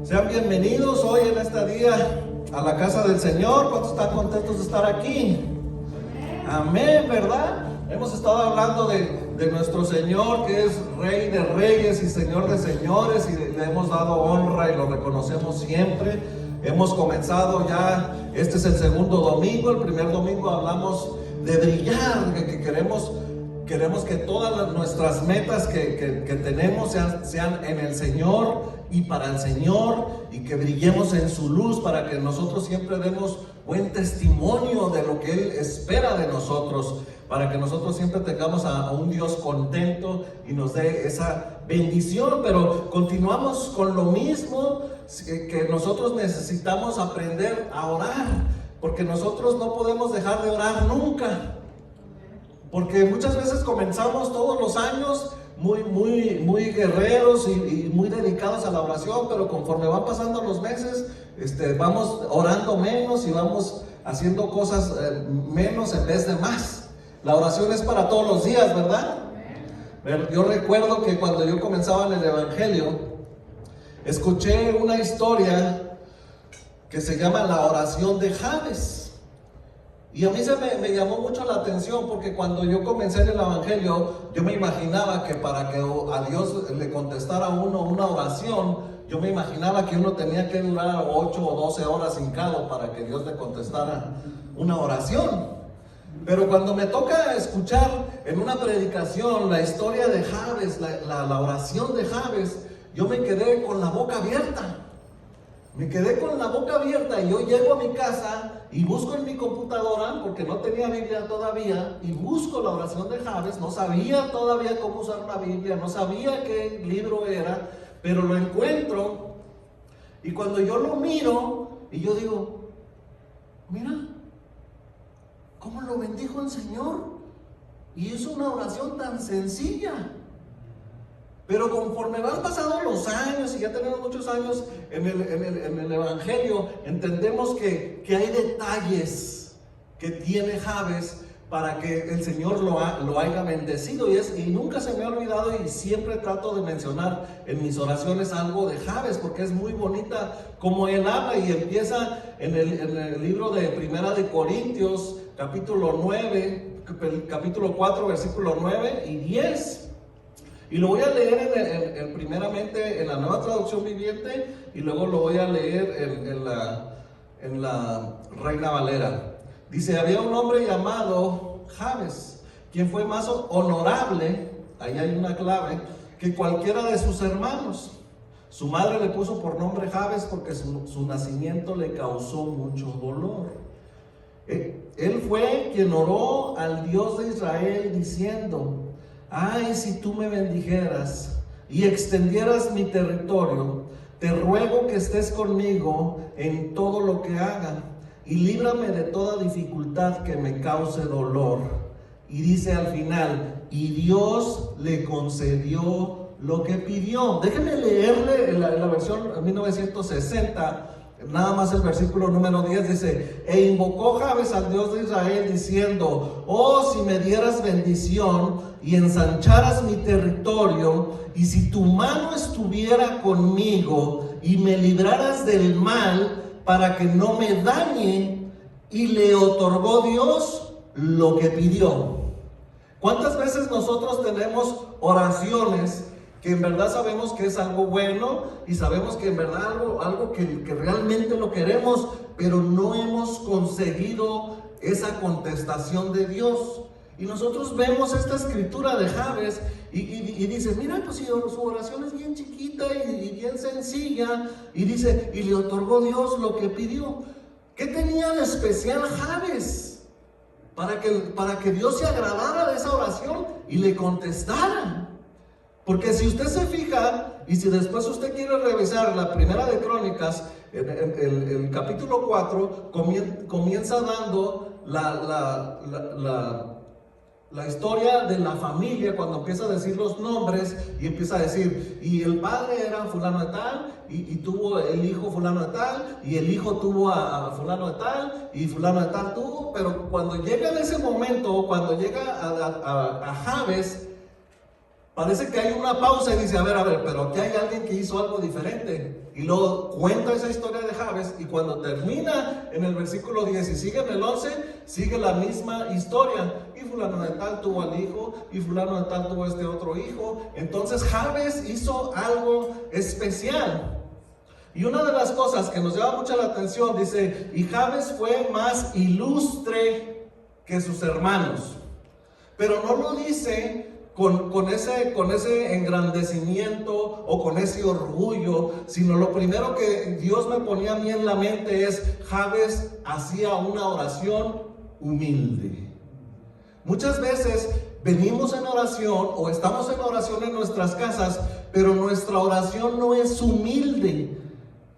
Sean bienvenidos hoy en este día a la casa del Señor. ¿Cuántos están contentos de estar aquí? Amén, ¿verdad? Hemos estado hablando de nuestro Señor, que es Rey de Reyes y Señor de Señores, y le hemos dado honra y lo reconocemos siempre. Hemos comenzado ya, este es el segundo domingo. El primer domingo hablamos de brillar, que queremos que todas nuestras metas que tenemos sean en el Señor y para el Señor, y que brillemos en su luz para que nosotros siempre demos buen testimonio de lo que Él espera de nosotros, para que nosotros siempre tengamos a un Dios contento y nos dé esa bendición. Pero continuamos con lo mismo, que nosotros necesitamos aprender a orar, porque nosotros no podemos dejar de orar nunca. Porque muchas veces comenzamos todos los años muy guerreros y muy dedicados a la oración, pero conforme van pasando los meses, vamos orando menos y vamos haciendo cosas menos en vez de más. La oración es para todos los días, ¿verdad? Yo recuerdo que cuando yo comenzaba en el Evangelio, escuché una historia que se llama la oración de Jabes. Y a mí me llamó mucho la atención, porque cuando yo comencé en el Evangelio, yo me imaginaba que para que a Dios le contestara a uno una oración, yo me imaginaba que uno tenía que durar 8 o 12 horas hincado para que Dios le contestara una oración. Pero cuando me toca escuchar en una predicación la historia de Jabes, la oración de Jabes, yo me quedé con la boca abierta. Me quedé con la boca abierta, y yo llego a mi casa y busco en mi computadora, porque no tenía Biblia todavía, y busco la oración de Jabes. No sabía todavía cómo usar una Biblia, no sabía qué libro era, pero lo encuentro, y cuando yo lo miro, y yo digo, mira, cómo lo bendijo el Señor, y es una oración tan sencilla. Pero conforme van pasando los años, y ya tenemos muchos años en el Evangelio, entendemos que hay detalles que tiene Jabes para que el Señor lo haya bendecido. Y nunca se me ha olvidado, y siempre trato de mencionar en mis oraciones algo de Jabes, porque es muy bonita como él habla. Y empieza en el libro de Primera de Corintios, capítulo 4, versículo 9 y 10. Y lo voy a leer primeramente en la Nueva Traducción Viviente, y luego lo voy a leer en la Reina Valera. Dice: había un hombre llamado Jabes, quien fue más honorable, ahí hay una clave, que cualquiera de sus hermanos. Su madre le puso por nombre Jabes porque su nacimiento le causó mucho dolor. Él fue quien oró al Dios de Israel diciendo: ay, si tú me bendijeras y extendieras mi territorio, te ruego que estés conmigo en todo lo que haga, y líbrame de toda dificultad que me cause dolor. Y dice al final: y Dios le concedió lo que pidió. Déjenme leerle en la versión 1960, nada más el versículo número 10. Dice: e invocó Jabes al Dios de Israel diciendo: oh, si me dieras bendición y ensancharas mi territorio, y si tu mano estuviera conmigo y me libraras del mal para que no me dañe. Y le otorgó Dios lo que pidió. ¿Cuántas veces nosotros tenemos oraciones que en verdad sabemos que es algo bueno, y sabemos que en verdad algo que realmente lo queremos, pero no hemos conseguido esa contestación de Dios? Y nosotros vemos esta escritura de Jabes y dices: mira, pues si su oración es bien chiquita y bien sencilla, y dice: y le otorgó Dios lo que pidió. ¿Qué tenía de especial Jabes para que Dios se agradara de esa oración y le contestara? Porque si usted se fija, y si después usted quiere revisar la Primera de Crónicas, el capítulo 4 comienza dando la historia de la familia, cuando empieza a decir los nombres, y empieza a decir: y el padre era fulano de tal, y tuvo el hijo fulano de tal, y el hijo tuvo a fulano de tal, y fulano de tal tuvo. Pero cuando llega en ese momento, cuando llega a Jabes, parece que hay una pausa y dice, a ver, pero aquí hay alguien que hizo algo diferente. Y luego cuenta esa historia de Jabes, y cuando termina en el versículo 10 y sigue en el 11, sigue la misma historia. Y fulano de tal tuvo al hijo, y fulano de tal tuvo este otro hijo. Entonces Jabes hizo algo especial. Y una de las cosas que nos llama mucho la atención, dice, y Jabes fue más ilustre que sus hermanos. Pero no lo dice con ese engrandecimiento o con ese orgullo, sino lo primero que Dios me ponía a mí en la mente es, Jabes hacía una oración humilde. Muchas veces venimos en oración o estamos en oración en nuestras casas, pero nuestra oración no es humilde.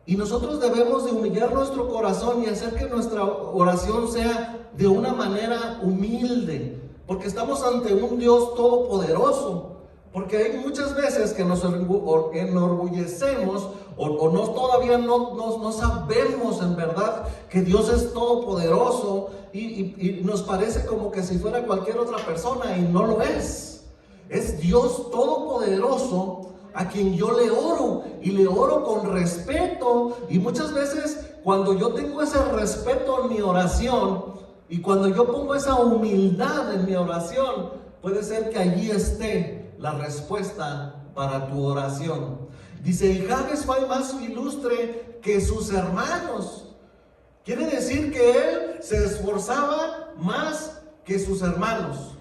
Y nosotros debemos de humillar nuestro corazón y hacer que nuestra oración sea de una manera humilde. Porque estamos ante un Dios todopoderoso. Porque hay muchas veces que nos enorgullecemos o todavía no sabemos en verdad que Dios es todopoderoso y nos parece como que si fuera cualquier otra persona, y no lo es. Es Dios todopoderoso a quien yo le oro, y le oro con respeto. Y muchas veces cuando yo tengo ese respeto en mi oración, y cuando yo pongo esa humildad en mi oración, puede ser que allí esté la respuesta para tu oración. Dice, y Jabes fue más ilustre que sus hermanos. Quiere decir que él se esforzaba más que sus hermanos,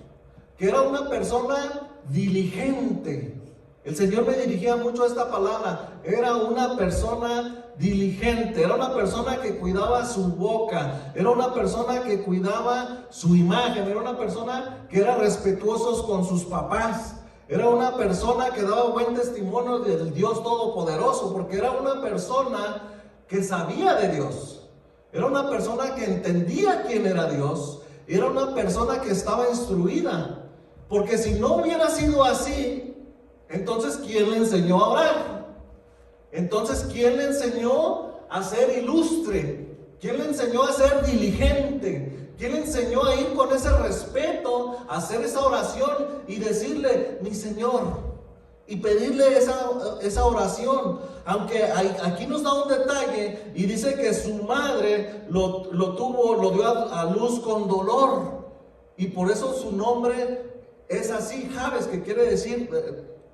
que era una persona diligente. El Señor me dirigía mucho a esta palabra. Era una persona diligente, era una persona que cuidaba su boca, era una persona que cuidaba su imagen, era una persona que era respetuoso con sus papás, era una persona que daba buen testimonio del Dios Todopoderoso, porque era una persona que sabía de Dios, era una persona que entendía quién era Dios, era una persona que estaba instruida, porque si no hubiera sido así, entonces ¿quién le enseñó a orar? Entonces, ¿quién le enseñó a ser ilustre? ¿Quién le enseñó a ser diligente? ¿Quién le enseñó a ir con ese respeto, a hacer esa oración y decirle, mi Señor? Y pedirle esa oración. Aunque aquí nos da un detalle y dice que su madre lo dio a luz con dolor. Y por eso su nombre es así, Jabes, que quiere decir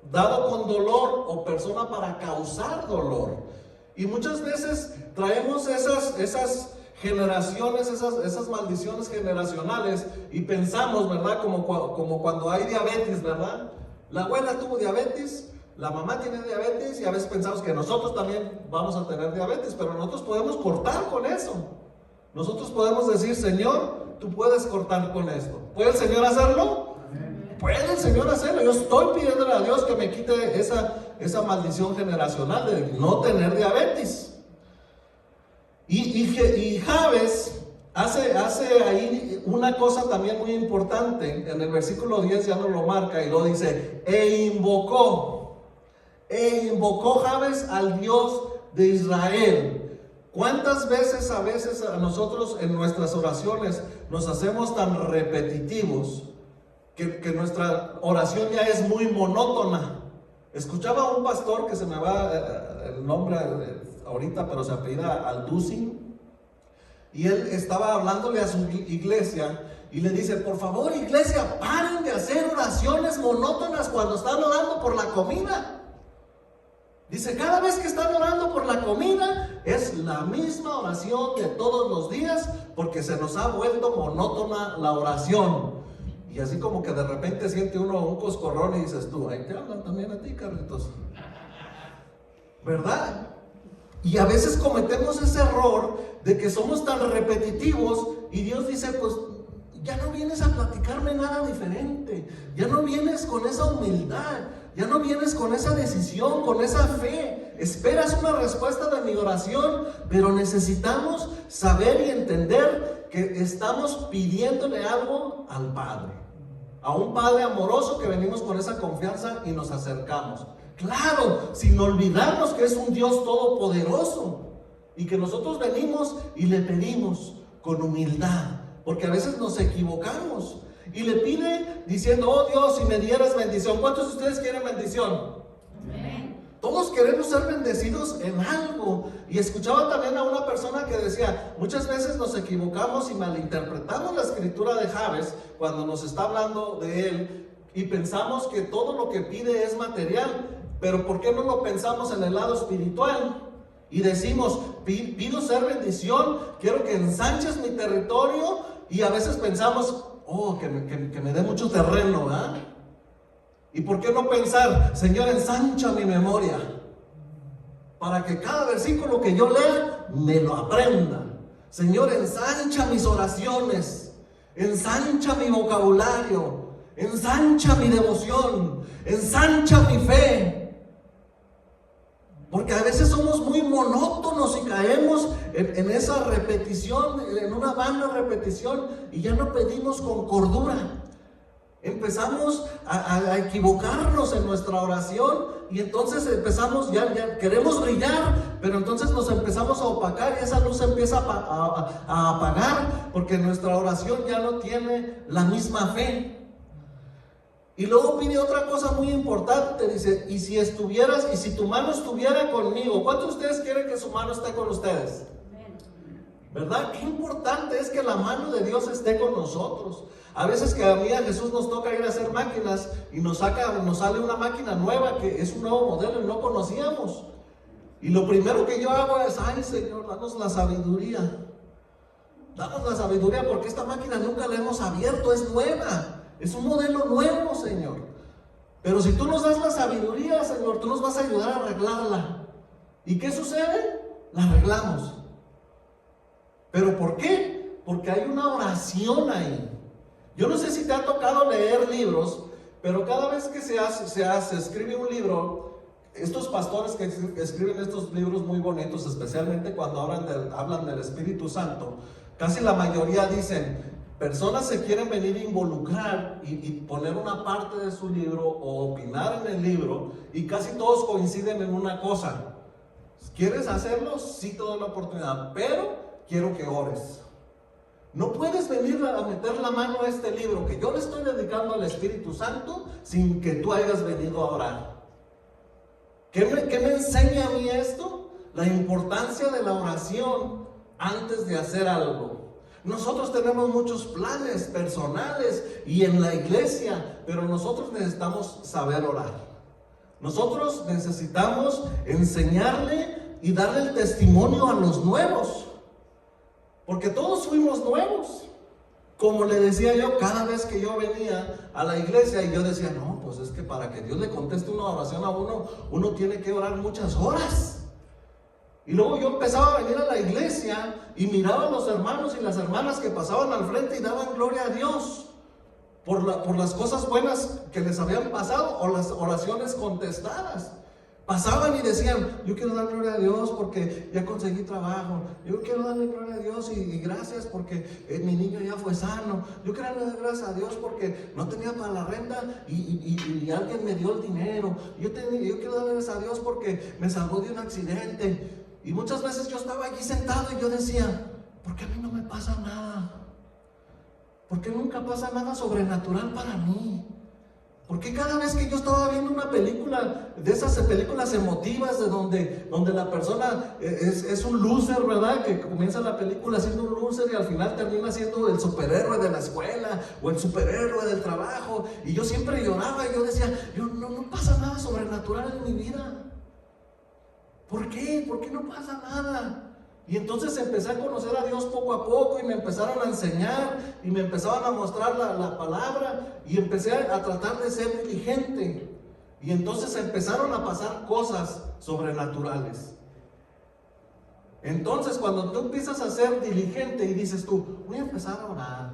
dado con dolor o persona para causar dolor. Y muchas veces traemos esas generaciones, esas maldiciones generacionales y pensamos, ¿verdad? Como cuando hay diabetes, ¿verdad? La abuela tuvo diabetes, la mamá tiene diabetes y a veces pensamos que nosotros también vamos a tener diabetes, pero nosotros podemos cortar con eso. Nosotros podemos decir, Señor, tú puedes cortar con esto. ¿Puede el Señor hacerlo? Puede el Señor hacerlo. Yo estoy pidiéndole a Dios que me quite esa maldición generacional de no tener diabetes. Y Jabes hace ahí una cosa también muy importante. En el versículo 10 ya nos lo marca y lo dice, e invocó Jabes al Dios de Israel. ¿Cuántas veces a nosotros en nuestras oraciones nos hacemos tan repetitivos que nuestra oración ya es muy monótona? Escuchaba a un pastor que se me va el nombre ahorita, pero se apellida Alducin, y él estaba hablándole a su iglesia y le dice, por favor, iglesia, paren de hacer oraciones monótonas cuando están orando por la comida. Dice, cada vez que están orando por la comida es la misma oración de todos los días, porque se nos ha vuelto monótona la oración. Y así como que de repente siente uno un coscorrón y dices tú, ahí te hablan también a ti, Carlitos, ¿verdad? Y a veces cometemos ese error de que somos tan repetitivos y Dios dice, pues ya no vienes a platicarme nada diferente, ya no vienes con esa humildad, ya no vienes con esa decisión, con esa fe. Esperas una respuesta de mi oración, pero necesitamos saber y entender que estamos pidiéndole algo al Padre, a un Padre amoroso que venimos con esa confianza y nos acercamos. Claro, sin olvidarnos que es un Dios todopoderoso y que nosotros venimos y le pedimos con humildad, porque a veces nos equivocamos. y le pide diciendo: oh Dios, si me dieras bendición. ¿Cuántos de ustedes quieren bendición? Todos queremos ser bendecidos en algo. Y escuchaba también a una persona que decía: muchas veces nos equivocamos y malinterpretamos la escritura de Jabes cuando nos está hablando de él, y pensamos que todo lo que pide es material. Pero ¿por qué no lo pensamos en el lado espiritual? Y decimos: pido ser bendición, quiero que ensanches mi territorio. Y a veces pensamos: oh, que me dé mucho terreno, ¿verdad? ¿Y por qué no pensar: Señor, ensancha mi memoria, para que cada versículo que yo lea me lo aprenda? Señor, ensancha mis oraciones, ensancha mi vocabulario, ensancha mi devoción, ensancha mi fe. Porque a veces somos muy monótonos y caemos en esa repetición, en una vana repetición, y ya no pedimos con cordura. Empezamos a equivocarnos en nuestra oración, y entonces empezamos, ya queremos brillar, pero entonces nos empezamos a opacar y esa luz empieza a apagar, porque nuestra oración ya no tiene la misma fe. Y luego pide otra cosa muy importante, dice: y si tu mano estuviera conmigo. ¿Cuántos de ustedes quieren que su mano esté con ustedes? ¿Verdad? Qué importante es que la mano de Dios esté con nosotros. A veces que a mí a Jesús nos toca ir a hacer máquinas y nos sale una máquina nueva que es un nuevo modelo y no conocíamos. Y lo primero que yo hago es: ay Señor, danos la sabiduría. Danos la sabiduría, porque esta máquina nunca la hemos abierto, es nueva. Es un modelo nuevo, Señor. Pero si tú nos das la sabiduría, Señor, tú nos vas a ayudar a arreglarla. ¿Y qué sucede? La arreglamos. ¿Pero por qué? Porque hay una oración ahí. Yo no sé si te ha tocado leer libros, pero cada vez que se escribe un libro, estos pastores que escriben estos libros muy bonitos, especialmente cuando hablan del Espíritu Santo, casi la mayoría dicen: personas se quieren venir a involucrar y poner una parte de su libro o opinar en el libro, y casi todos coinciden en una cosa: ¿quieres hacerlo? Sí, te doy la oportunidad, pero quiero que ores. No puedes venir a meter la mano a este libro que yo le estoy dedicando al Espíritu Santo sin que tú hayas venido a orar. ¿Qué me enseña a mí esto? La importancia de la oración antes de hacer algo. Nosotros tenemos muchos planes personales y en la iglesia, pero nosotros necesitamos saber orar. Nosotros necesitamos enseñarle y darle el testimonio a los nuevos, porque todos fuimos nuevos. Como le decía yo, cada vez que yo venía a la iglesia y yo decía: no, pues es que para que Dios le conteste una oración a uno tiene que orar muchas horas. Y luego yo empezaba a venir a la iglesia y miraba a los hermanos y las hermanas que pasaban al frente y daban gloria a Dios por las cosas buenas que les habían pasado o las oraciones contestadas. Pasaban y decían: yo quiero dar gloria a Dios porque ya conseguí trabajo. Yo quiero darle gloria a Dios y gracias porque mi niño ya fue sano. Yo quiero darle gracias a Dios porque no tenía para la renta y alguien me dio el dinero. Yo quiero darle gracias a Dios porque me salvó de un accidente. Y muchas veces yo estaba allí sentado y yo decía: ¿por qué a mí no me pasa nada? ¿Por qué nunca pasa nada sobrenatural para mí? ¿Por qué cada vez que yo estaba viendo una película, de esas películas emotivas de donde la persona es un loser, ¿verdad? Que comienza la película siendo un loser y al final termina siendo el superhéroe de la escuela o el superhéroe del trabajo, y yo siempre lloraba y yo decía: no pasa nada sobrenatural en mi vida. ¿Por qué? ¿Por qué no pasa nada? Y entonces empecé a conocer a Dios poco a poco y me empezaron a enseñar y me empezaban a mostrar la palabra y empecé a tratar de ser diligente. Y entonces empezaron a pasar cosas sobrenaturales. Entonces cuando tú empiezas a ser diligente y dices tú: voy a empezar a orar,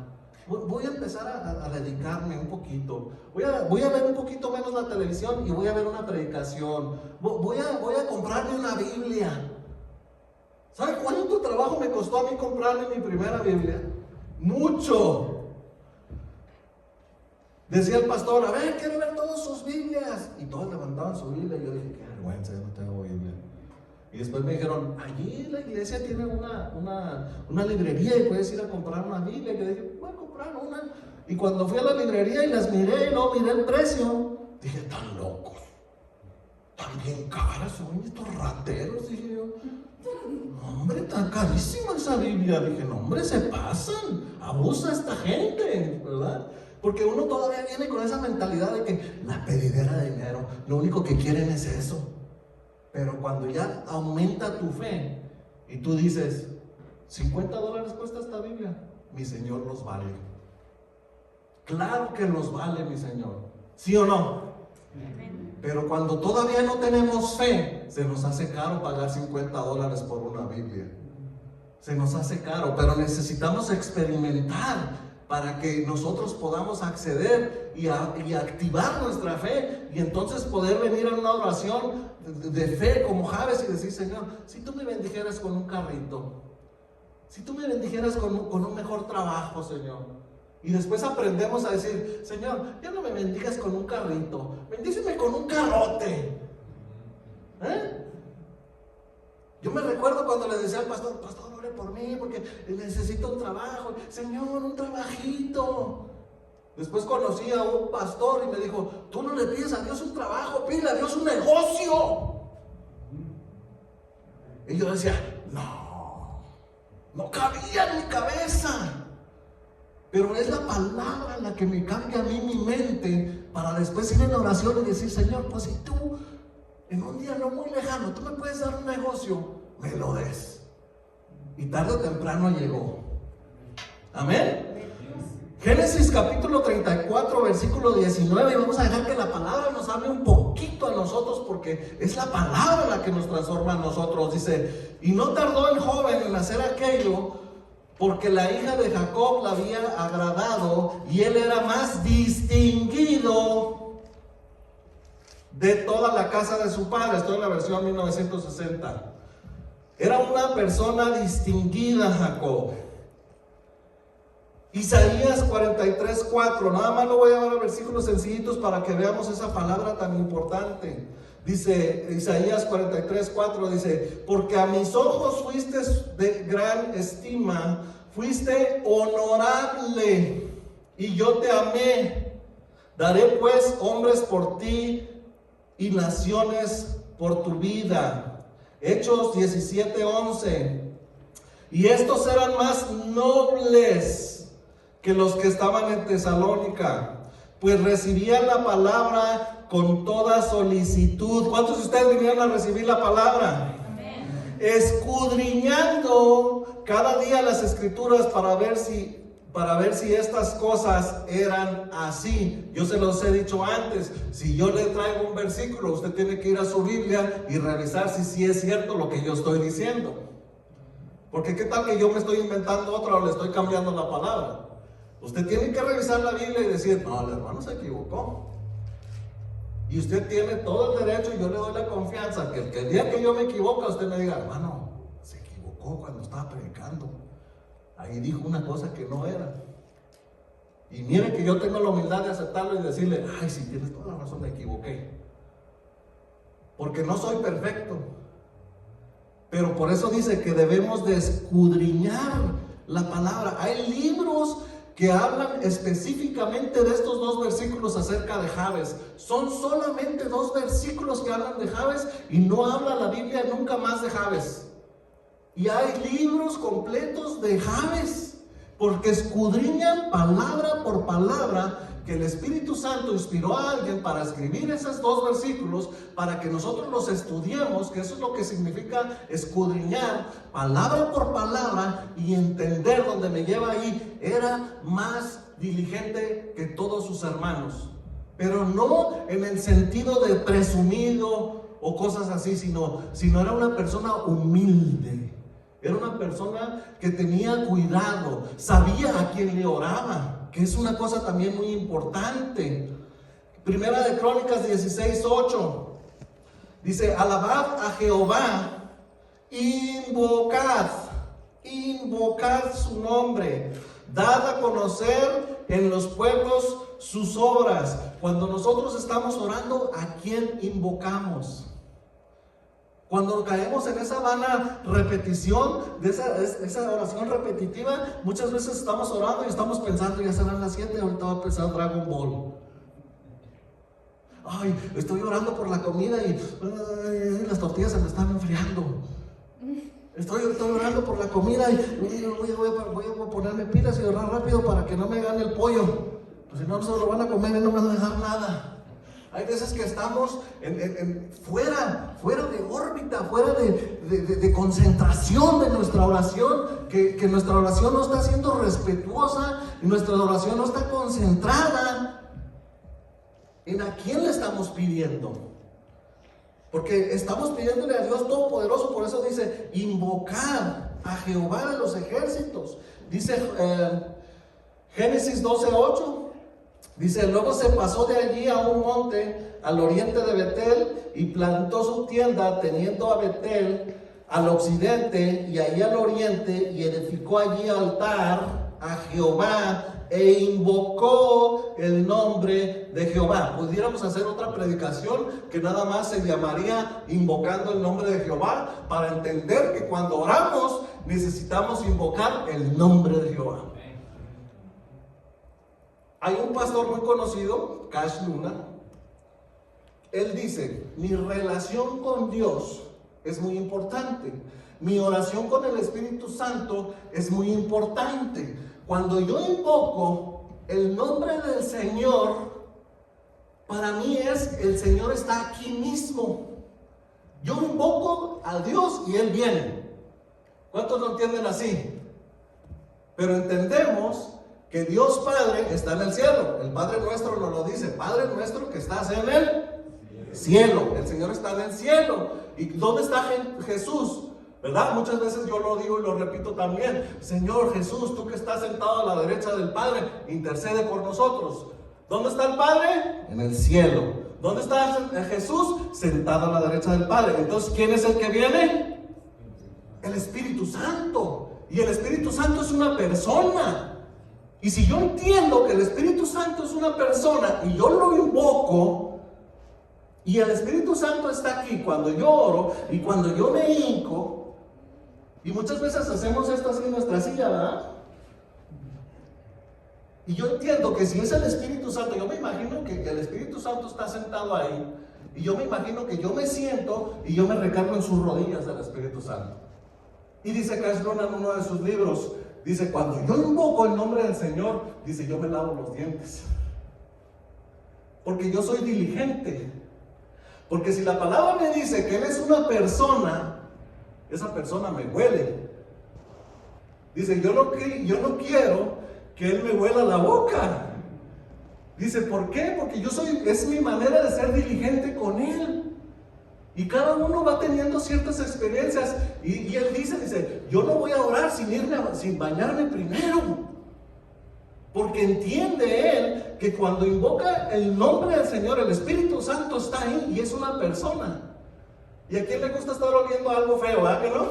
voy a empezar a dedicarme un poquito, voy a ver un poquito menos la televisión y voy a ver una predicación, voy a comprarme una Biblia. ¿Sabe cuánto trabajo me costó a mí comprarme mi primera Biblia? Mucho. Decía el pastor: a ver, quiero ver todas sus Biblias. Y todos levantaban su Biblia y yo dije: qué vergüenza, yo no tengo Biblia. Y después me dijeron: allí la iglesia tiene una librería y puedes ir a comprar una Biblia. Y yo dije: voy a comprar una. Y cuando fui a la librería y las miré y no miré el precio, dije, tan locos, tan bien caras son estos rateros, dije yo. Hombre, tan carísima esa Biblia. Dije, no, hombre, se pasan, abusa esta gente, ¿verdad? Porque uno todavía viene con esa mentalidad de que la pedidera de dinero, lo único que quieren es eso. Pero cuando ya aumenta tu fe y tú dices, $50 cuesta esta Biblia, mi Señor los vale. Claro que los vale, mi Señor. ¿Sí o no? Pero cuando todavía no tenemos fe, se nos hace caro pagar $50 por una Biblia. Se nos hace caro, pero necesitamos experimentar para que nosotros podamos acceder y activar nuestra fe, y entonces poder venir a una oración de fe como Jabes y decir, Señor, si tú me bendijeras con un carrito, si tú me bendijeras con un mejor trabajo, Señor. Y después aprendemos a decir, Señor, ya no me bendigas con un carrito, bendíceme con un carrote. Yo me recuerdo cuando le decía al pastor, ore por mí porque necesito un trabajo. Señor, un trabajito. Después conocí a un pastor y me dijo, tú no le pides a Dios un trabajo, pídele a Dios un negocio. Y yo decía, no cabía en mi cabeza. Pero es la palabra la que me cambia a mí mi mente para después ir en oración y decir, Señor, pues si tú en un día no muy lejano, tú me puedes dar un negocio, me lo des. Y tarde o temprano llegó. Amén. Génesis capítulo 34, versículo 19, y vamos a dejar que la palabra nos hable un poquito a nosotros, porque es la palabra la que nos transforma a nosotros. Dice, y no tardó el joven en hacer aquello, porque la hija de Jacob la había agradado, y él era más distinguido de toda la casa de su padre. Estoy en la versión 1960. Era una persona distinguida Jacob. Isaías 43:4, nada más lo voy a dar a versículos sencillitos para que veamos esa palabra tan importante. Dice Isaías 43:4, dice, porque a mis ojos fuiste de gran estima, fuiste honorable, y yo te amé. Daré pues hombres por ti y naciones por tu vida. Hechos 17:11, y estos eran más nobles que los que estaban en Tesalónica, pues recibían la palabra con toda solicitud. ¿Cuántos de ustedes vinieron a recibir la palabra? Amén. Escudriñando cada día las escrituras para ver si estas cosas eran así. Yo se los he dicho antes, si yo le traigo un versículo, usted tiene que ir a su Biblia y revisar si sí es cierto lo que yo estoy diciendo. Porque qué tal que yo me estoy inventando otra o le estoy cambiando la palabra. Usted tiene que revisar la Biblia y decir, no, el hermano se equivocó. Y usted tiene todo el derecho, y yo le doy la confianza, que el día que yo me equivoque, usted me diga, hermano, se equivocó cuando estaba predicando. Ahí dijo una cosa que no era. Y mire que yo tengo la humildad de aceptarlo y decirle, ay, sí, tienes toda la razón, me equivoqué. Porque no soy perfecto. Pero por eso dice que debemos de escudriñar la palabra. Hay libros que hablan específicamente de estos dos versículos acerca de Jabes. Son solamente dos versículos que hablan de Jabes, y no habla la Biblia nunca más de Jabes. Y hay libros completos de Jabes, porque escudriñan palabra por palabra, que el Espíritu Santo inspiró a alguien para escribir esos dos versículos, para que nosotros los estudiemos, que eso es lo que significa escudriñar, palabra por palabra, y entender dónde me lleva ahí. Era más diligente que todos sus hermanos, pero no en el sentido de presumido o cosas así, sino era una persona humilde. Era una persona que tenía cuidado, sabía a quién le oraba, que es una cosa también muy importante. Primera de Crónicas 16:8 dice, alabad a Jehová, invocad su nombre, dad a conocer en los pueblos sus obras. Cuando nosotros estamos orando, ¿a quién invocamos? Cuando caemos en esa vana repetición, de esa oración repetitiva, muchas veces estamos orando y estamos pensando, ya serán las 7, ahorita va a empezar Dragon Ball. Ay, estoy orando por la comida y las tortillas se me están enfriando. Estoy orando por la comida y voy a ponerme pilas y orar rápido para que no me gane el pollo. Pues si no, se lo van a comer y no van a dejar nada. Hay veces que estamos fuera de órbita, fuera de concentración de nuestra oración, que nuestra oración no está siendo respetuosa y nuestra oración no está concentrada en a quién le estamos pidiendo. Porque estamos pidiéndole a Dios Todopoderoso, por eso dice, invocar a Jehová de los ejércitos. Dice Génesis 12:8. Dice, luego se pasó de allí a un monte al oriente de Betel y plantó su tienda teniendo a Betel al occidente y allí al oriente y edificó allí altar a Jehová e invocó el nombre de Jehová. Pudiéramos hacer otra predicación que nada más se llamaría invocando el nombre de Jehová, para entender que cuando oramos necesitamos invocar el nombre de Jehová. Hay un pastor muy conocido, Cash Luna. Él dice, mi relación con Dios es muy importante. Mi oración con el Espíritu Santo es muy importante. Cuando yo invoco el nombre del Señor, para mí es, el Señor está aquí mismo. Yo invoco a Dios y Él viene. ¿Cuántos lo entienden así? Pero entendemos que Dios Padre está en el cielo. El Padre nuestro nos lo dice, Padre nuestro que estás en el cielo. El Señor está en el cielo. ¿Y dónde está Jesús? ¿Verdad? Muchas veces yo lo digo y lo repito también. Señor Jesús, tú que estás sentado a la derecha del Padre, intercede por nosotros. ¿Dónde está el Padre? En el cielo. ¿Dónde está Jesús? Sentado a la derecha del Padre. Entonces, ¿quién es el que viene? El Espíritu Santo. Y el Espíritu Santo es una persona. Y si yo entiendo que el Espíritu Santo es una persona y yo lo invoco, y el Espíritu Santo está aquí cuando yo oro y cuando yo me hinco, y muchas veces hacemos esto así en nuestra silla, ¿verdad? Y yo entiendo que si es el Espíritu Santo, yo me imagino que el Espíritu Santo está sentado ahí, y yo me imagino que yo me siento y yo me recargo en sus rodillas del Espíritu Santo. Y dice Cash Luna en uno de sus libros, dice, cuando yo invoco el nombre del Señor, dice, yo me lavo los dientes. Porque yo soy diligente. Porque si la palabra me dice que Él es una persona, esa persona me huele. Dice, yo no quiero que Él me huela la boca. Dice, ¿por qué? Porque es mi manera de ser diligente con Él. Y cada uno va teniendo ciertas experiencias. Y Él dice, yo no voy a orar sin bañarme primero. Porque entiende Él que cuando invoca el nombre del Señor, el Espíritu Santo está ahí y es una persona. ¿Y a quién le gusta estar oliendo algo feo, verdad que no?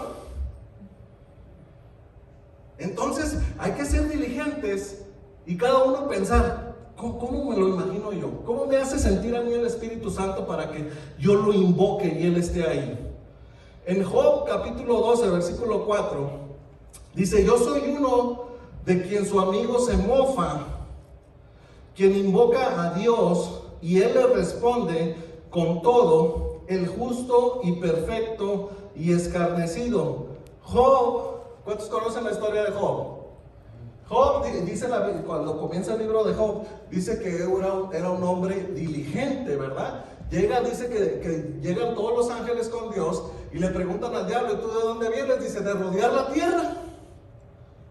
Entonces hay que ser diligentes y cada uno pensar, ¿cómo me lo imagino yo? ¿Cómo me hace sentir a mí el Espíritu Santo para que yo lo invoque y Él esté ahí? En Job capítulo 12, versículo 4, dice, yo soy uno de quien su amigo se mofa, quien invoca a Dios y Él le responde con todo, el justo y perfecto y escarnecido. Job, ¿cuántos conocen la historia de Job? Job, dice cuando comienza el libro de Job, dice que era un hombre diligente, ¿verdad? Dice que llegan todos los ángeles con Dios y le preguntan al diablo, ¿y tú de dónde vienes? Dice, de rodear la tierra.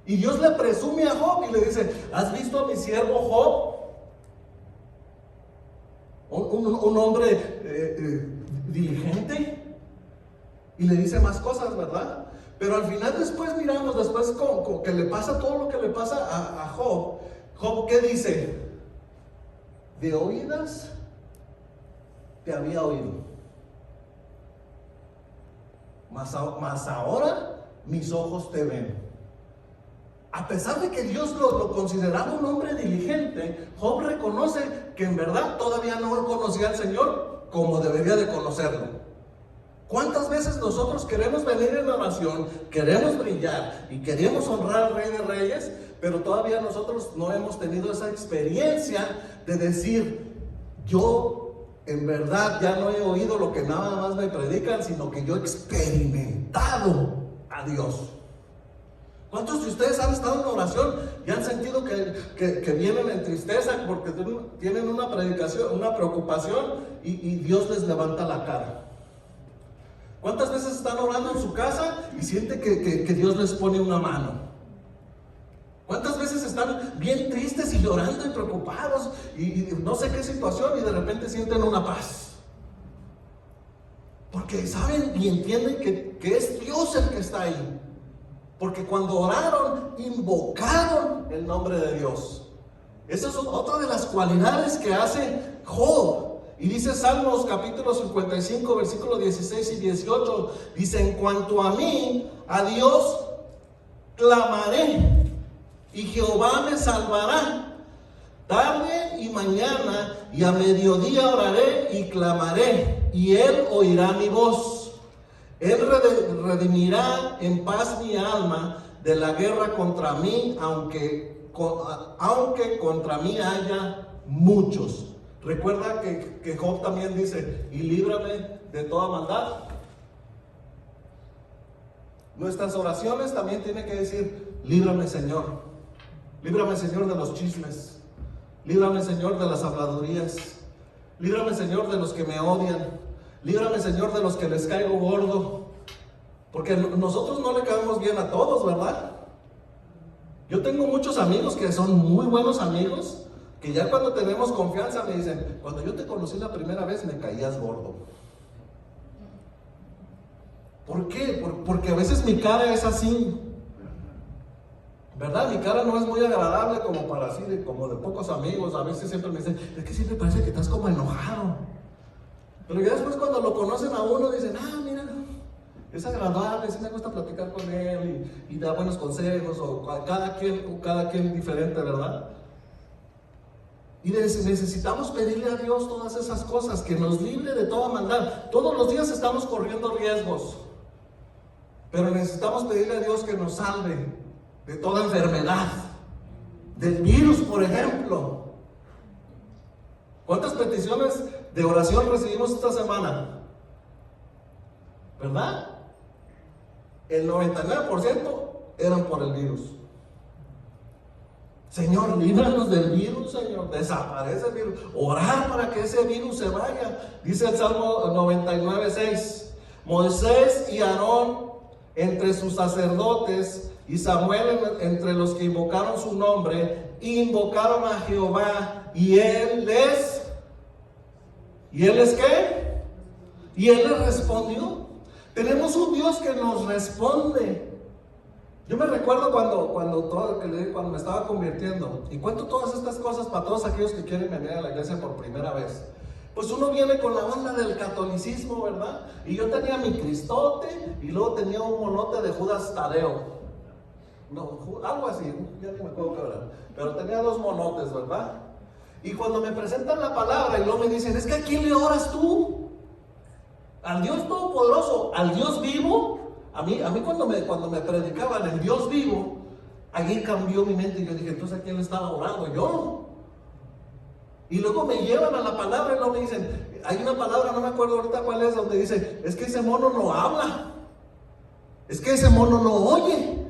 Y Dios le presume a Job y le dice, ¿has visto a mi siervo Job? Un hombre diligente. Y le dice más cosas, ¿verdad? Pero al final después miramos, después que le pasa todo lo que le pasa a Job. Job, ¿qué dice? De oídas te había oído, mas ahora mis ojos te ven. A pesar de que Dios lo consideraba un hombre diligente, Job reconoce que en verdad todavía no conocía al Señor como debería de conocerlo. ¿Cuántas veces nosotros queremos venir en oración, queremos brillar y queremos honrar al Rey de Reyes, pero todavía nosotros no hemos tenido esa experiencia de decir, yo en verdad ya no he oído lo que nada más me predican, sino que yo he experimentado a Dios? ¿Cuántos de ustedes han estado en oración y han sentido que vienen en tristeza porque tienen una predicación, una preocupación y Dios les levanta la cara? ¿Cuántas veces están orando en su casa y sienten que Dios les pone una mano? ¿Cuántas veces están bien tristes y llorando y preocupados y no sé qué situación y de repente sienten una paz? Porque saben y entienden que es Dios el que está ahí. Porque cuando oraron, invocaron el nombre de Dios. Esa es otra de las cualidades que hace Job. Y dice Salmos capítulo 55, versículos 16 y 18, dice: en cuanto a mí, a Dios clamaré, y Jehová me salvará. Tarde y mañana y a mediodía oraré y clamaré, y Él oirá mi voz. Él redimirá en paz mi alma de la guerra contra mí, aunque contra mí haya muchos. Recuerda que Job también dice: y líbrame de toda maldad. Nuestras oraciones también tienen que decir: líbrame, Señor. Líbrame, Señor, de los chismes. Líbrame, Señor, de las habladurías. Líbrame, Señor, de los que me odian. Líbrame, Señor, de los que les caigo gordo. Porque nosotros no le caemos bien a todos, ¿verdad? Yo tengo muchos amigos que son muy buenos amigos, que ya cuando tenemos confianza me dicen: cuando yo te conocí la primera vez me caías gordo. ¿Por qué? Porque a veces mi cara es así, ¿verdad? Mi cara no es muy agradable como para así, como de pocos amigos. A veces siempre me dicen: es que siempre parece que estás como enojado. Pero ya después cuando lo conocen a uno dicen: mira, es agradable, sí me gusta platicar con él y da buenos consejos, o cada quien diferente, ¿verdad? Y necesitamos pedirle a Dios todas esas cosas, que nos libre de toda maldad. Todos los días estamos corriendo riesgos, pero necesitamos pedirle a Dios que nos salve de toda enfermedad, del virus, por ejemplo. ¿Cuántas peticiones de oración recibimos esta semana? ¿Verdad? El 99% eran por el virus. Señor, líbranos del virus, Señor, desaparece el virus. Orar para que ese virus se vaya. Dice el Salmo 99:6: Moisés y Aarón entre sus sacerdotes, y Samuel entre los que invocaron su nombre, invocaron a Jehová, y Él les ¿qué? Y Él les respondió. Tenemos un Dios que nos responde. Yo me recuerdo cuando me estaba convirtiendo, y cuento todas estas cosas para todos aquellos que quieren venir a la iglesia por primera vez. Pues uno viene con la onda del catolicismo, ¿verdad? Y yo tenía mi Cristote, y luego tenía un monote de Judas Tadeo. No, algo así, ya ni me acuerdo qué era. Pero tenía 2 monotes, ¿verdad? Y cuando me presentan la palabra y luego me dicen: es que ¿a quién le oras tú? ¿Al Dios Todopoderoso? ¿Al Dios vivo? A mí cuando me predicaban el Dios vivo, ahí cambió mi mente y yo dije: entonces ¿a quién le estaba orando? Yo. Y luego me llevan a la palabra y luego me dicen: hay una palabra, no me acuerdo ahorita cuál es, donde dice: es que ese mono no habla, es que ese mono no oye,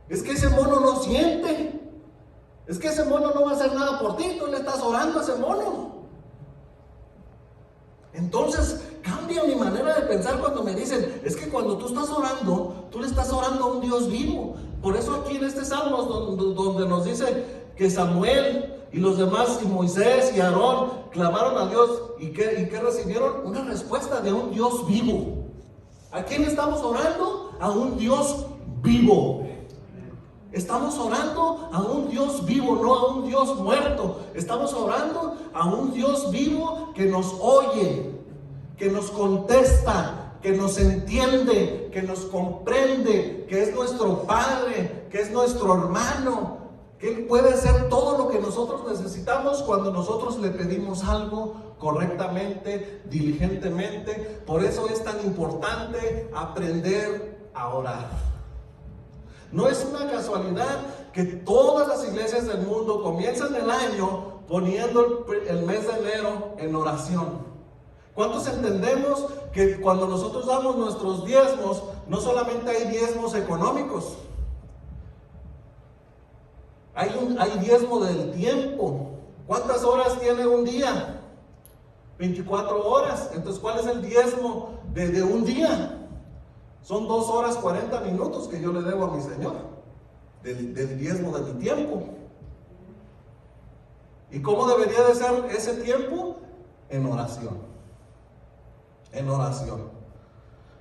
es que ese mono no siente, es que ese mono no va a hacer nada por ti, tú le estás orando a ese mono. Entonces cambia mi manera de pensar cuando me dicen: es que cuando tú estás orando, tú le estás orando a un Dios vivo. Por eso aquí en este Salmo donde nos dice que Samuel y los demás, y Moisés y Aarón, clamaron a Dios, ¿y qué recibieron? Una respuesta de un Dios vivo. ¿A quién estamos orando? A un Dios vivo. Estamos orando a un Dios vivo, no a un Dios muerto. Estamos orando a un Dios vivo que nos oye, que nos contesta, que nos entiende, que nos comprende, que es nuestro Padre, que es nuestro hermano, que Él puede hacer todo lo que nosotros necesitamos cuando nosotros le pedimos algo correctamente, diligentemente. Por eso es tan importante aprender a orar. No es una casualidad que todas las iglesias del mundo comienzan el año poniendo el mes de enero en oración. ¿Cuántos entendemos que cuando nosotros damos nuestros diezmos, no solamente hay diezmos económicos? Hay diezmo del tiempo. ¿Cuántas horas tiene un día? 24 horas. Entonces, ¿cuál es el diezmo de un día? Son 2 horas 40 minutos que yo le debo a mi Señor, del diezmo de mi tiempo. ¿Y cómo debería de ser ese tiempo? En oración. En oración.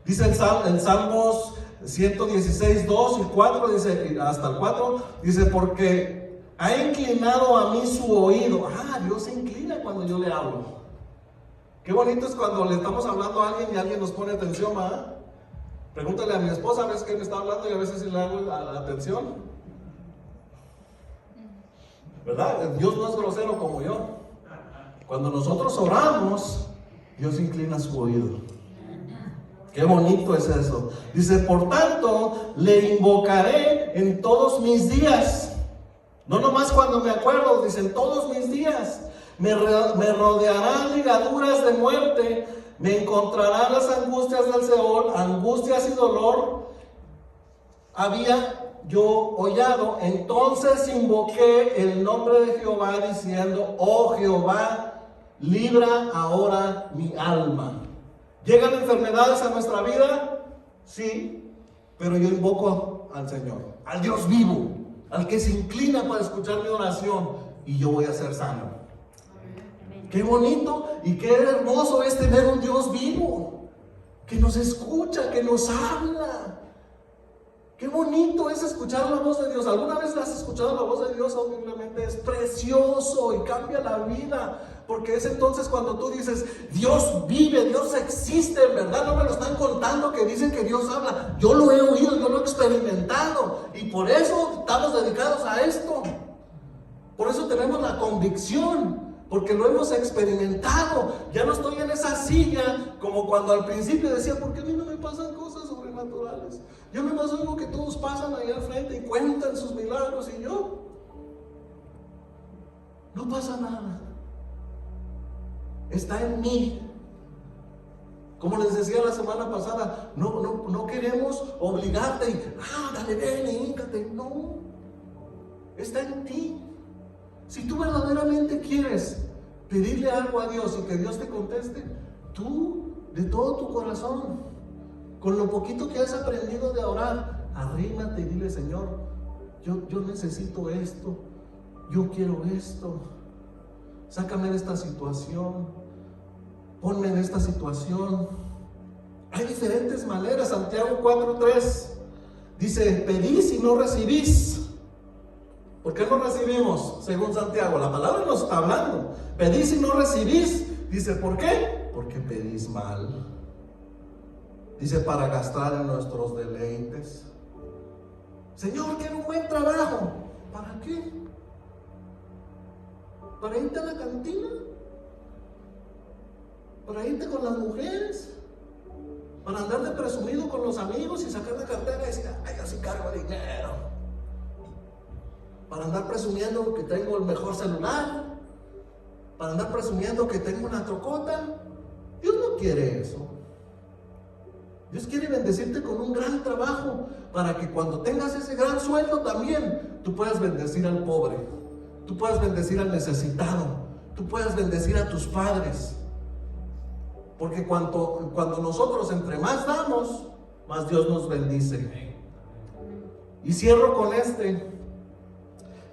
Dice en Salmos 116, 2 y 4, dice, hasta el 4, dice, porque ha inclinado a mí su oído. Dios se inclina cuando yo le hablo. Qué bonito es cuando le estamos hablando a alguien y alguien nos pone atención, ¿verdad? Pregúntale a mi esposa a veces que me está hablando y a veces sí le hago la atención. ¿Verdad? Dios no es grosero como yo. Cuando nosotros oramos, Dios inclina su oído. Qué bonito es eso. Dice, por tanto, le invocaré en todos mis días. No nomás cuando me acuerdo, dice, en todos mis días. Me rodearán ligaduras de muerte. Me encontrarán las angustias del Seol, angustias y dolor. Había yo hollado. Entonces invoqué el nombre de Jehová diciendo, oh Jehová, libra ahora mi alma. ¿Llegan enfermedades a nuestra vida? Sí, pero yo invoco al Señor, al Dios vivo, al que se inclina para escuchar mi oración, y yo voy a ser sano. Qué bonito y qué hermoso es tener un Dios vivo, que nos escucha, que nos habla. Qué bonito es escuchar la voz de Dios. ¿Alguna vez has escuchado la voz de Dios audiblemente? Es precioso y cambia la vida. Porque es entonces cuando tú dices, Dios vive, Dios existe, en verdad. No me lo están contando que dicen que Dios habla. Yo lo he oído, yo lo he experimentado. Y por eso estamos dedicados a esto. Por eso tenemos la convicción. Porque lo hemos experimentado. Ya no estoy en esa silla como cuando al principio decía, ¿por qué a mí no me pasan cosas sobrenaturales? Yo nomás oigo que todos pasan ahí al frente y cuentan sus milagros y yo no pasa nada. Está en mí. Como les decía la semana pasada, no queremos obligarte y dale, ven, híncate. No, está en ti. Si tú verdaderamente quieres pedirle algo a Dios y que Dios te conteste, tú de todo tu corazón, con lo poquito que has aprendido de orar, arrímate y dile, Señor, yo necesito esto, yo quiero esto, sácame de esta situación, ponme en esta situación. Hay diferentes maneras. Santiago 4:3 dice, pedís y no recibís. ¿Por qué no recibimos? Según Santiago, la palabra nos está hablando. Pedís y no recibís. Dice, ¿por qué? Porque pedís mal. Dice, para gastar en nuestros deleites. Señor, quiero un buen trabajo. ¿Para qué? ¿Para irte a la cantina? ¿Para irte con las mujeres? ¿Para andar de presumido con los amigos y sacar la cartera y decir, ay, yo sí cargo dinero? ¿Para andar presumiendo que tengo el mejor celular? ¿Para andar presumiendo que tengo una trocota? Dios no quiere eso. Dios quiere bendecirte con un gran trabajo para que cuando tengas ese gran sueldo también tú puedas bendecir al pobre, tú puedas bendecir al necesitado, tú puedas bendecir a tus padres. Porque cuando nosotros entre más damos, más Dios nos bendice. Y cierro con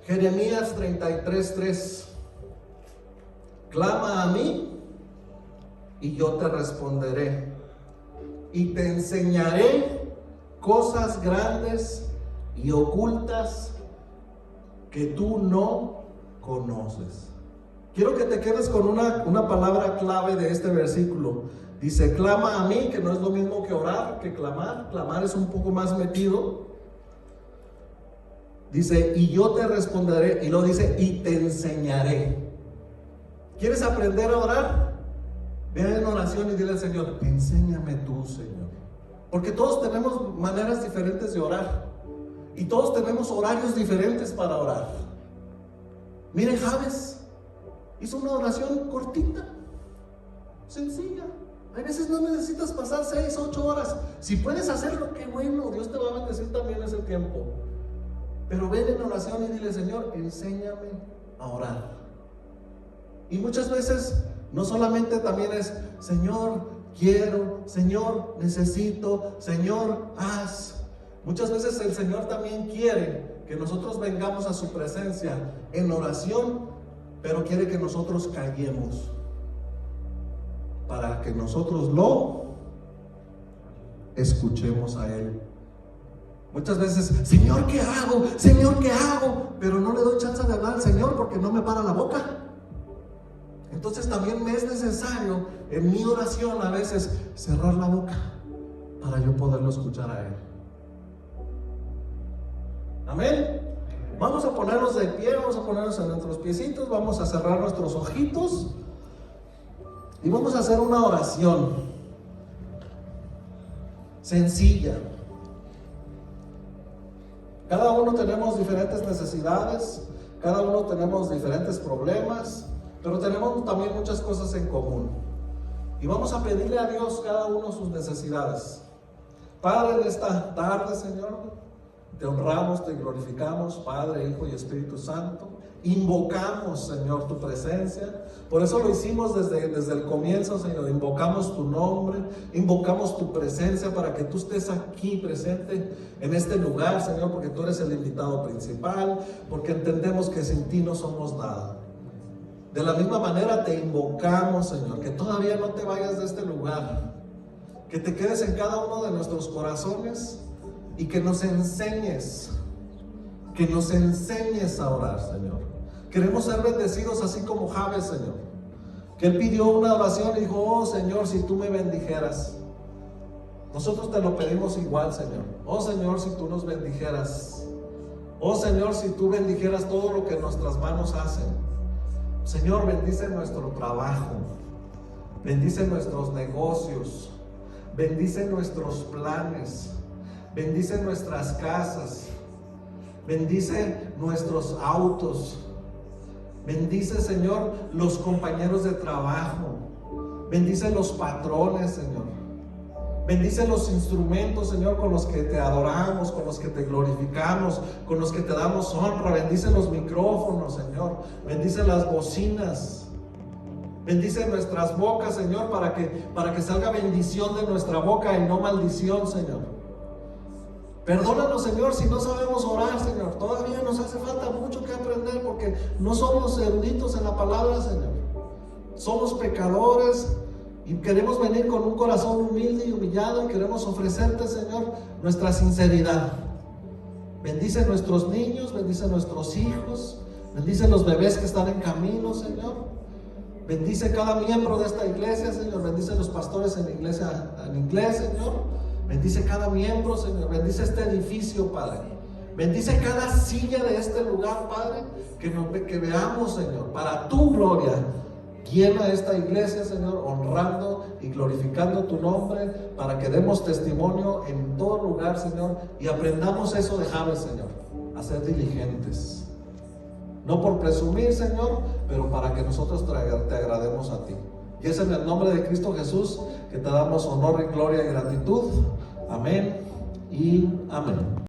Jeremías 33:3. Clama a mí y yo te responderé y te enseñaré cosas grandes y ocultas que tú no conoces. Quiero que te quedes con una palabra clave de este versículo. Dice, clama a mí, que no es lo mismo que orar, que clamar. Clamar es un poco más metido. Dice, y yo te responderé, y luego dice, y te enseñaré. ¿Quieres aprender a orar? Ve en oración y dile al Señor, enséñame tú, Señor. Porque todos tenemos maneras diferentes de orar. Y todos tenemos horarios diferentes para orar. Mire, Jabes hizo una oración cortita, sencilla. A veces no necesitas pasar 6, 8 horas. Si puedes hacerlo, qué bueno, Dios te va a bendecir también ese tiempo. Pero ven en oración y dile, Señor, enséñame a orar. Y muchas veces no solamente también es, Señor, quiero, Señor, necesito, Señor, haz. Muchas veces el Señor también quiere que nosotros vengamos a su presencia en oración, pero quiere que nosotros callemos para que nosotros lo escuchemos a Él. Muchas veces, Señor, ¿qué hago? Señor, ¿qué hago? Pero no le doy chance de hablar al Señor porque no me para la boca. Entonces también me es necesario en mi oración a veces cerrar la boca para yo poderlo escuchar a Él. Amén. Vamos a ponernos de pie, vamos a ponernos en nuestros piecitos, vamos a cerrar nuestros ojitos y vamos a hacer una oración sencilla. Cada uno tenemos diferentes necesidades, cada uno tenemos diferentes problemas, pero tenemos también muchas cosas en común. Y vamos a pedirle a Dios cada uno sus necesidades. Padre, en esta tarde, Señor, te honramos, te glorificamos, Padre, Hijo y Espíritu Santo. Invocamos, Señor, tu presencia. Por eso lo hicimos desde el comienzo, Señor. Invocamos tu nombre, invocamos tu presencia para que tú estés aquí presente en este lugar, Señor, porque tú eres el invitado principal, porque entendemos que sin ti no somos nada. De la misma manera te invocamos, Señor, que todavía no te vayas de este lugar, que te quedes en cada uno de nuestros corazones y que nos enseñes a orar, Señor. Queremos ser bendecidos así como Jabes, Señor, que él pidió una oración y dijo, oh Señor, si tú me bendijeras. Nosotros te lo pedimos igual, Señor. Oh Señor, si tú nos bendijeras. Oh Señor, si tú bendijeras todo lo que nuestras manos hacen. Señor, bendice nuestro trabajo, bendice nuestros negocios, bendice nuestros planes, bendice nuestras casas, bendice nuestros autos, bendice, Señor, los compañeros de trabajo, bendice los patrones, Señor, bendice los instrumentos, Señor, con los que te adoramos, con los que te glorificamos, con los que te damos honra. Bendice los micrófonos, Señor, bendice las bocinas, bendice nuestras bocas, Señor, para que salga bendición de nuestra boca y no maldición, Señor. Perdónanos, Señor, si no sabemos orar, Señor. Todavía nos hace falta mucho que aprender porque no somos eruditos en la palabra, Señor. Somos pecadores y queremos venir con un corazón humilde y humillado y queremos ofrecerte, Señor, nuestra sinceridad. Bendice nuestros niños, bendice nuestros hijos, bendice los bebés que están en camino, Señor. Bendice cada miembro de esta iglesia, Señor. Bendice los pastores en la iglesia en inglés, Señor. Bendice cada miembro, Señor. Bendice este edificio, Padre. Bendice cada silla de este lugar, Padre. Que veamos, Señor, para tu gloria. Llena esta iglesia, Señor, honrando y glorificando tu nombre, para que demos testimonio en todo lugar, Señor, y aprendamos eso de Jabes, Señor, a ser diligentes. No por presumir, Señor, pero para que nosotros te agrademos a ti. Y es en el nombre de Cristo Jesús que te damos honor y gloria y gratitud. Amén y amén.